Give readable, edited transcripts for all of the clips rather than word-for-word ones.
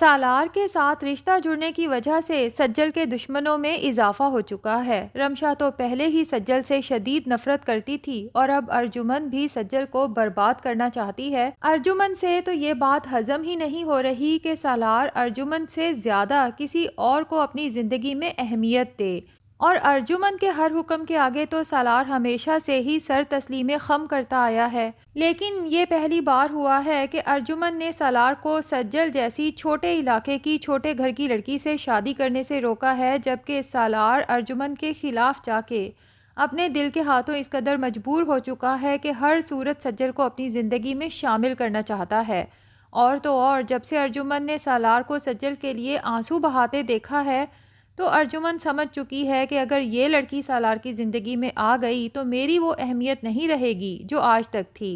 सालार के साथ रिश्ता जुड़ने की वजह से सज्जल के दुश्मनों में इजाफा हो चुका है। रमशा तो पहले ही सज्जल से शदीद नफरत करती थी और अब अर्जुमन भी सज्जल को बर्बाद करना चाहती है। अर्जुमन से तो ये बात हजम ही नहीं हो रही कि सालार अर्जुमन से ज्यादा किसी और को अपनी जिंदगी में अहमियत दे, और अर्जुमन के हर हुक्म के आगे तो सालार हमेशा से ही सर तस्लीम खम करता आया है। लेकिन ये पहली बार हुआ है कि अर्जुमन ने सालार को सज्जल जैसी छोटे इलाके की छोटे घर की लड़की से शादी करने से रोका है, जबकि सालार अर्जुमन के खिलाफ जाके अपने दिल के हाथों इस कदर मजबूर हो चुका है कि हर सूरत सज्जल को अपनी ज़िंदगी में शामिल करना चाहता है। और तो और जब से अर्जुमन ने सालार को सज्जल के लिए आंसू बहाते देखा है, तो अर्जुमन समझ चुकी है कि अगर ये लड़की सालार की ज़िंदगी में आ गई तो मेरी वो अहमियत नहीं रहेगी जो आज तक थी।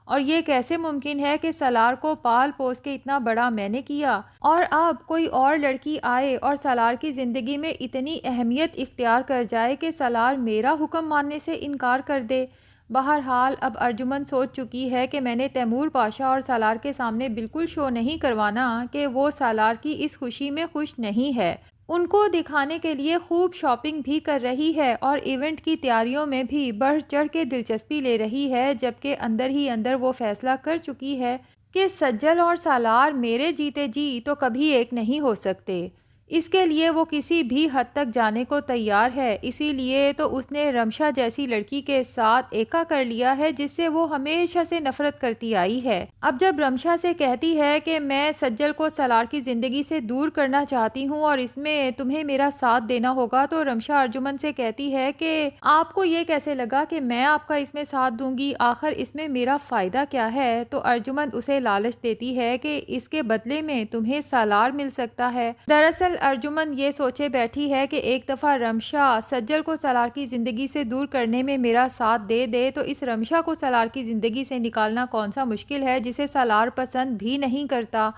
और ये कैसे मुमकिन है कि सालार को पाल पोस के इतना बड़ा मैंने किया, और अब कोई और लड़की आए और सालार की ज़िंदगी में इतनी अहमियत इख्तियार कर जाए कि सालार मेरा हुक्म मानने से इनकार कर दे। बहरहाल अब अर्जुमन सोच चुकी है कि मैंने तैमूर पाशा और सालार के सामने बिल्कुल शो नहीं करवाना कि वो सालार की इस खुशी में खुश नहीं है। उनको दिखाने के लिए खूब शॉपिंग भी कर रही है और इवेंट की तैयारियों में भी बढ़ चढ़ के दिलचस्पी ले रही है, जबकि अंदर ही अंदर वो फैसला कर चुकी है कि सज्जल और सालार मेरे जीते जी तो कभी एक नहीं हो सकते। इसके लिए वो किसी भी हद तक जाने को तैयार है। इसीलिए तो उसने रमशा जैसी लड़की के साथ एका कर लिया है जिससे वो हमेशा से नफरत करती आई है। अब जब रमशा से कहती है कि मैं सज्जल को सालार की ज़िंदगी से दूर करना चाहती हूँ और इसमें तुम्हें मेरा साथ देना होगा, तो रमशा अर्जुमन से कहती है कि आपको ये कैसे लगा कि मैं आपका इसमें साथ दूंगी, आखिर इसमें मेरा फ़ायदा क्या है। तो अर्जुमन उसे लालच देती है कि इसके बदले में तुम्हें सालार मिल सकता है। दरअसल अर्जुमन ये सोचे बैठी है कि एक दफ़ा रमशा सज्जल को सालार की ज़िंदगी से दूर करने में मेरा साथ दे दे तो इस रमशा को सालार की ज़िंदगी से निकालना कौन सा मुश्किल है, जिसे सालार पसंद भी नहीं करता।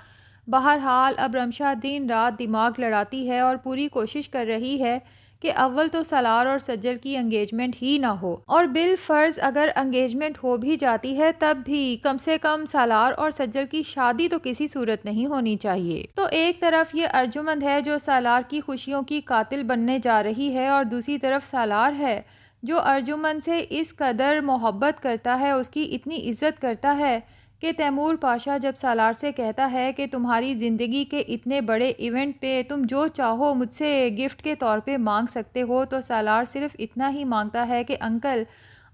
बहरहाल अब रमशा दिन रात दिमाग लड़ाती है और पूरी कोशिश कर रही है कि अव्वल तो सालार और सज्जल की एंगेजमेंट ही ना हो, और बिल फ़र्ज़ अगर एंगेजमेंट हो भी जाती है तब भी कम से कम सालार और सज्जल की शादी तो किसी सूरत नहीं होनी चाहिए। तो एक तरफ ये अर्जुमंद है जो सालार की खुशियों की कातिल बनने जा रही है, और दूसरी तरफ सालार है जो अर्जुमंद से इस कदर मोहब्बत करता है, उसकी इतनी इज़्ज़त करता है कि तैमूर पाशा जब सालार से कहता है कि तुम्हारी ज़िंदगी के इतने बड़े इवेंट पे तुम जो चाहो मुझसे गिफ्ट के तौर पे मांग सकते हो, तो सालार सिर्फ इतना ही मांगता है कि अंकल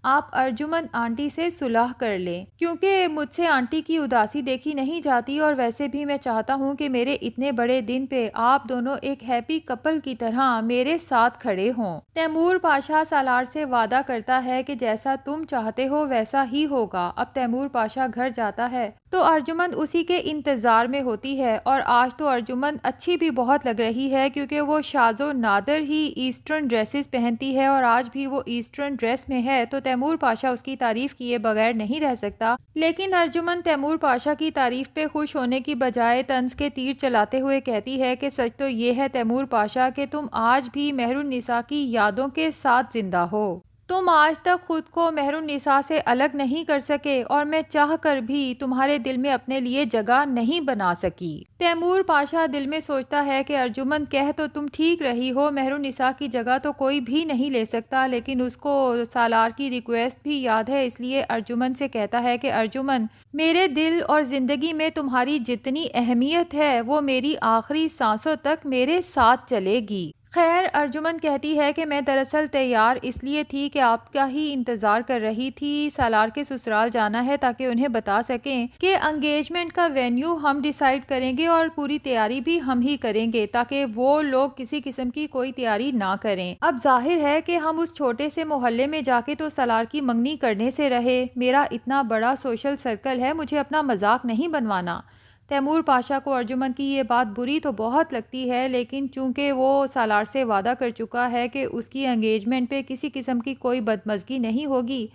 आप अर्जुमन आंटी से सुलह कर लें, क्योंकि मुझसे आंटी की उदासी देखी नहीं जाती, और वैसे भी मैं चाहता हूँ कि मेरे इतने बड़े दिन पे आप दोनों एक हैप्पी कपल की तरह मेरे साथ खड़े हों। तैमूर पाशा सालार से वादा करता है कि जैसा तुम चाहते हो वैसा ही होगा। अब तैमूर पाशा घर जाता है तो अर्जुमन उसी के इंतज़ार में होती है, और आज तो अर्जुमन अच्छी भी बहुत लग रही है क्योंकि वो शाज़ो नादर ही ईस्टर्न ड्रेसेस पहनती है, और आज भी वो ईस्टर्न ड्रेस में है, तो तैमूर पाशा उसकी तारीफ़ किए बगैर नहीं रह सकता। लेकिन अर्जुमन तैमूर पाशा की तारीफ़ पे खुश होने की बजाय तंज के तीर चलाते हुए कहती है कि सच तो ये है तैमूर पाशा कि तुम आज भी मेहरुन्निसा की यादों के साथ जिंदा हो। तुम आज तक खुद को मेहरुन्निसा से अलग नहीं कर सके, और मैं चाह कर भी तुम्हारे दिल में अपने लिए जगह नहीं बना सकी। तैमूर पाशा दिल में सोचता है कि अर्जुमन कह तो तुम ठीक रही हो, मेहरुन्निसा की जगह तो कोई भी नहीं ले सकता, लेकिन उसको सालार की रिक्वेस्ट भी याद है, इसलिए अर्जुमन से कहता है कि अर्जुमन मेरे दिल और ज़िंदगी में तुम्हारी जितनी अहमियत है वो मेरी आखिरी सांसों तक मेरे साथ चलेगी। खैर अर्जुमन कहती है कि मैं दरअसल तैयार इसलिए थी कि आपका ही इंतज़ार कर रही थी, सालार के ससुराल जाना है ताकि उन्हें बता सकें कि एंगेजमेंट का वेन्यू हम डिसाइड करेंगे और पूरी तैयारी भी हम ही करेंगे, ताकि वो लोग किसी किस्म की कोई तैयारी ना करें। अब जाहिर है कि हम उस छोटे से मोहल्ले में जाके तो सालार की मंगनी करने से रहे। मेरा इतना बड़ा सोशल सर्कल है, मुझे अपना मजाक नहीं बनवाना। तैमूर पाशा को अर्जुमन की ये बात बुरी तो बहुत लगती है, लेकिन चूंकि वो सालार से वादा कर चुका है कि उसकी एंगेजमेंट पे किसी किस्म की कोई बदमज़गी नहीं होगी,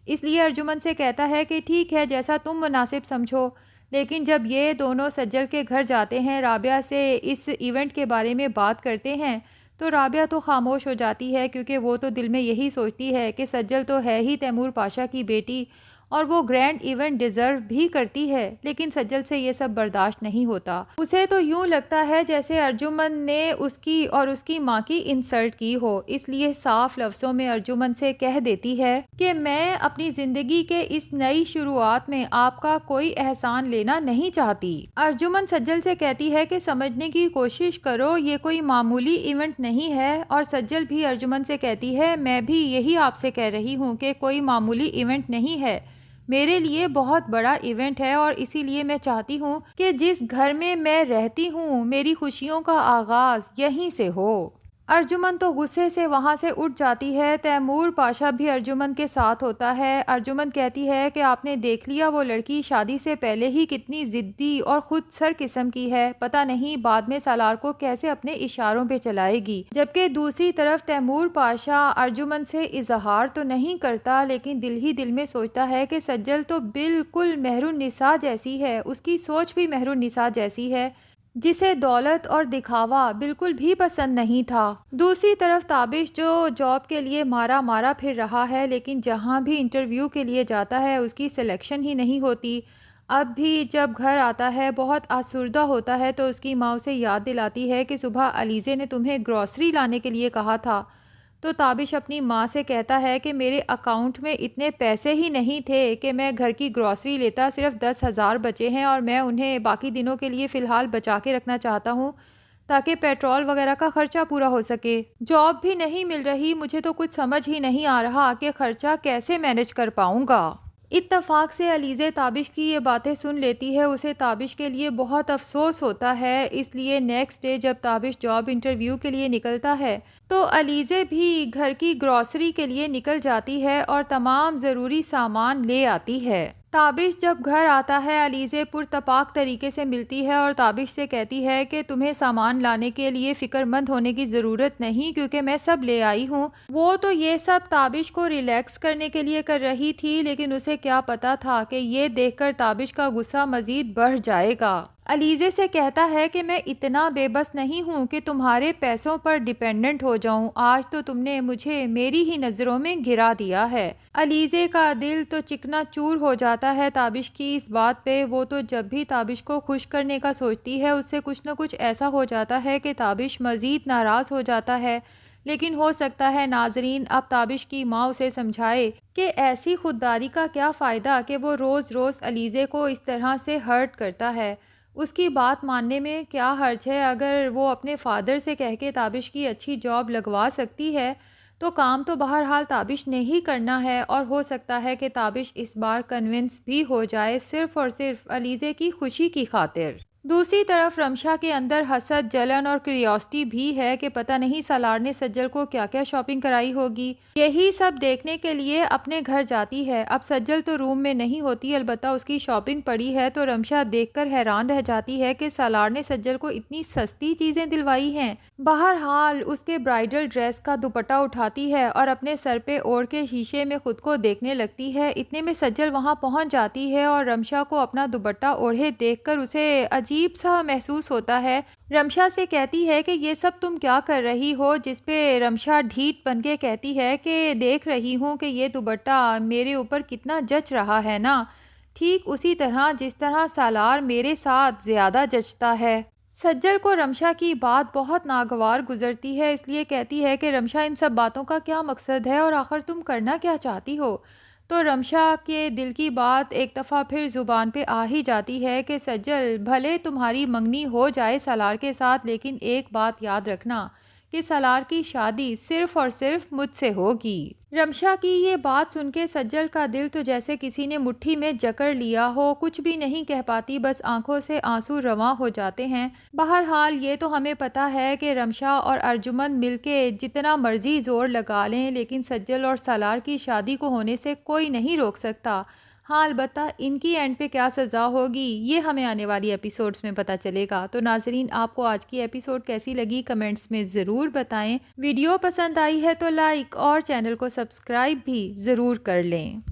इसलिए अर्जुमन से कहता है कि ठीक है जैसा तुम मुनासिब समझो। लेकिन जब ये दोनों सज्जल के घर जाते हैं, राबिया से इस इवेंट के बारे में बात करते हैं, तो राबिया तो खामोश हो जाती है क्योंकि वो तो दिल में यही सोचती है कि सज्जल तो है ही तैमूर पाशा की बेटी, और वो ग्रैंड इवेंट डिजर्व भी करती है, लेकिन सज्जल से ये सब बर्दाश्त नहीं होता। उसे तो यूं लगता है जैसे अर्जुमन ने उसकी और उसकी माँ की इंसल्ट की हो, इसलिए साफ लफ्जों में अर्जुमन से कह देती है कि मैं अपनी जिंदगी के इस नई शुरुआत में आपका कोई एहसान लेना नहीं चाहती। अर्जुमन सज्जल से कहती है कि समझने की कोशिश करो, ये कोई मामूली इवेंट नहीं है। और सज्जल भी अर्जुमन से कहती है मैं भी यही आपसे कह रही हूँ कि कोई मामूली इवेंट नहीं है, मेरे लिए बहुत बड़ा इवेंट है और इसीलिए मैं चाहती हूँ कि जिस घर में मैं रहती हूँ मेरी खुशियों का आगाज यहीं से हो। अर्जुमन तो गुस्से से वहाँ से उठ जाती है। तैमूर पाशा भी अर्जुमन के साथ होता है। अर्जुमन कहती है कि आपने देख लिया वो लड़की शादी से पहले ही कितनी ज़िद्दी और खुद सर किस्म की है, पता नहीं बाद में सालार को कैसे अपने इशारों पे चलाएगी। जबकि दूसरी तरफ तैमूर पाशा अर्जुमन से इजहार तो नहीं करता, लेकिन दिल ही दिल में सोचता है कि सज्जल तो बिल्कुल मेहरुन निसा जैसी है, उसकी सोच भी मेहरुन निसा जैसी है, जिसे दौलत और दिखावा बिल्कुल भी पसंद नहीं था। दूसरी तरफ ताबिश जो जॉब के लिए मारा मारा फिर रहा है, लेकिन जहां भी इंटरव्यू के लिए जाता है उसकी सिलेक्शन ही नहीं होती। अब भी जब घर आता है बहुत आसुर्दा होता है तो उसकी माँ उसे याद दिलाती है कि सुबह अलीज़े ने तुम्हें ग्रॉसरी लाने के लिए कहा था। तो ताबिश अपनी माँ से कहता है कि मेरे अकाउंट में इतने पैसे ही नहीं थे कि मैं घर की ग्रॉसरी लेता, सिर्फ 10,000 बचे हैं और मैं उन्हें बाकी दिनों के लिए फ़िलहाल बचा के रखना चाहता हूँ ताकि पेट्रोल वगैरह का खर्चा पूरा हो सके। जॉब भी नहीं मिल रही, मुझे तो कुछ समझ ही नहीं आ रहा कि खर्चा कैसे मैनेज कर पाऊँगा। इत्तफाक से अलीज़े ताबिश की ये बातें सुन लेती है। उसे ताबिश के लिए बहुत अफसोस होता है, इसलिए नेक्स्ट डे जब ताबिश जॉब इंटरव्यू के लिए निकलता है तो अलीज़े भी घर की ग्रॉसरी के लिए निकल जाती है और तमाम ज़रूरी सामान ले आती है। ताबिश जब घर आता है अलीज़े पुरतपाक तरीके से मिलती है और ताबिश से कहती है कि तुम्हें सामान लाने के लिए फ़िक्रमंद होने की ज़रूरत नहीं, क्योंकि मैं सब ले आई हूँ। वो तो ये सब ताबिश को रिलैक्स करने के लिए कर रही थी, लेकिन उसे क्या पता था कि ये देखकर ताबिश का गुस्सा मज़ीद बढ़ जाएगा। अलीज़े से कहता है कि मैं इतना बेबस नहीं हूँ कि तुम्हारे पैसों पर डिपेंडेंट हो जाऊँ, आज तो तुमने मुझे मेरी ही नज़रों में गिरा दिया है। अलीज़े का दिल तो चिकना चूर हो जाता है ताबिश की इस बात पे। वो तो जब भी ताबिश को खुश करने का सोचती है उससे कुछ न कुछ ऐसा हो जाता है कि ताबिश मज़ीद नाराज़ हो जाता है। लेकिन हो सकता है नाजरीन अब ताबिश की माँ उसे समझाए कि ऐसी खुददारी का क्या फ़ायदा कि वो रोज़ रोज़ अलीज़े को इस तरह से हर्ट करता है। उसकी बात मानने में क्या हर्ज है, अगर वो अपने फादर से कह के ताबिश की अच्छी जॉब लगवा सकती है तो काम तो बहरहाल ताबिश ने ही करना है। और हो सकता है कि ताबिश इस बार कन्विंस भी हो जाए सिर्फ़ और सिर्फ अलीज़े की खुशी की खातिर। दूसरी तरफ रमशा के अंदर हसद, जलन और क्यूरियोसिटी भी है कि पता नहीं सालार ने सज्जल को क्या क्या शॉपिंग कराई होगी। यही सब देखने के लिए अपने घर जाती है। अब सज्जल तो रूम में नहीं होती, अलबत्ता उसकी शॉपिंग पड़ी है, तो रमशा देखकर हैरान रह जाती है कि सालार ने सज्जल को इतनी सस्ती चीज़ें दिलवाई हैं। बहरहाल उसके ब्राइडल ड्रेस का दुपट्टा उठाती है और अपने सर पे ओढ़ के शीशे में खुद को देखने लगती है। इतने में सज्जल वहाँ पहुँच जाती है और रमशा को अपना दुपट्टा ओढ़े देखकर उसे अजीब सा महसूस होता है। रमशा से कहती है कि ये सब तुम क्या कर रही हो, जिस पे रमशा ढीठ बन के कहती है कि देख रही हूँ कि ये दुपट्टा मेरे ऊपर कितना जच रहा है ना, ठीक उसी तरह जिस तरह सालार मेरे साथ ज़्यादा जचता है। सज्जल को रमशा की बात बहुत नागवार गुजरती है, इसलिए कहती है कि रमशा इन सब बातों का क्या मकसद है और आखिर तुम करना क्या चाहती हो। तो रमशा के दिल की बात एक दफ़ा फिर ज़ुबान पे आ ही जाती है कि सज्जल भले तुम्हारी मंगनी हो जाए सालार के साथ, लेकिन एक बात याद रखना कि सालार की शादी सिर्फ़ और सिर्फ मुझसे होगी। रमशा की ये बात सुन के सज्जल का दिल तो जैसे किसी ने मुट्ठी में जकड़ लिया हो, कुछ भी नहीं कह पाती, बस आंखों से आंसू रवां हो जाते हैं। बहरहाल ये तो हमें पता है कि रमशा और अर्जुमन मिलके जितना मर्जी जोर लगा लें, लेकिन सज्जल और सालार की शादी को होने से कोई नहीं रोक सकता। हाँ, अलबत्ता इनकी एंड पे क्या सज़ा होगी ये हमें आने वाली एपिसोड्स में पता चलेगा। तो नाजरीन, आपको आज की एपिसोड कैसी लगी कमेंट्स में ज़रूर बताएं। वीडियो पसंद आई है तो लाइक और चैनल को सब्सक्राइब भी ज़रूर कर लें।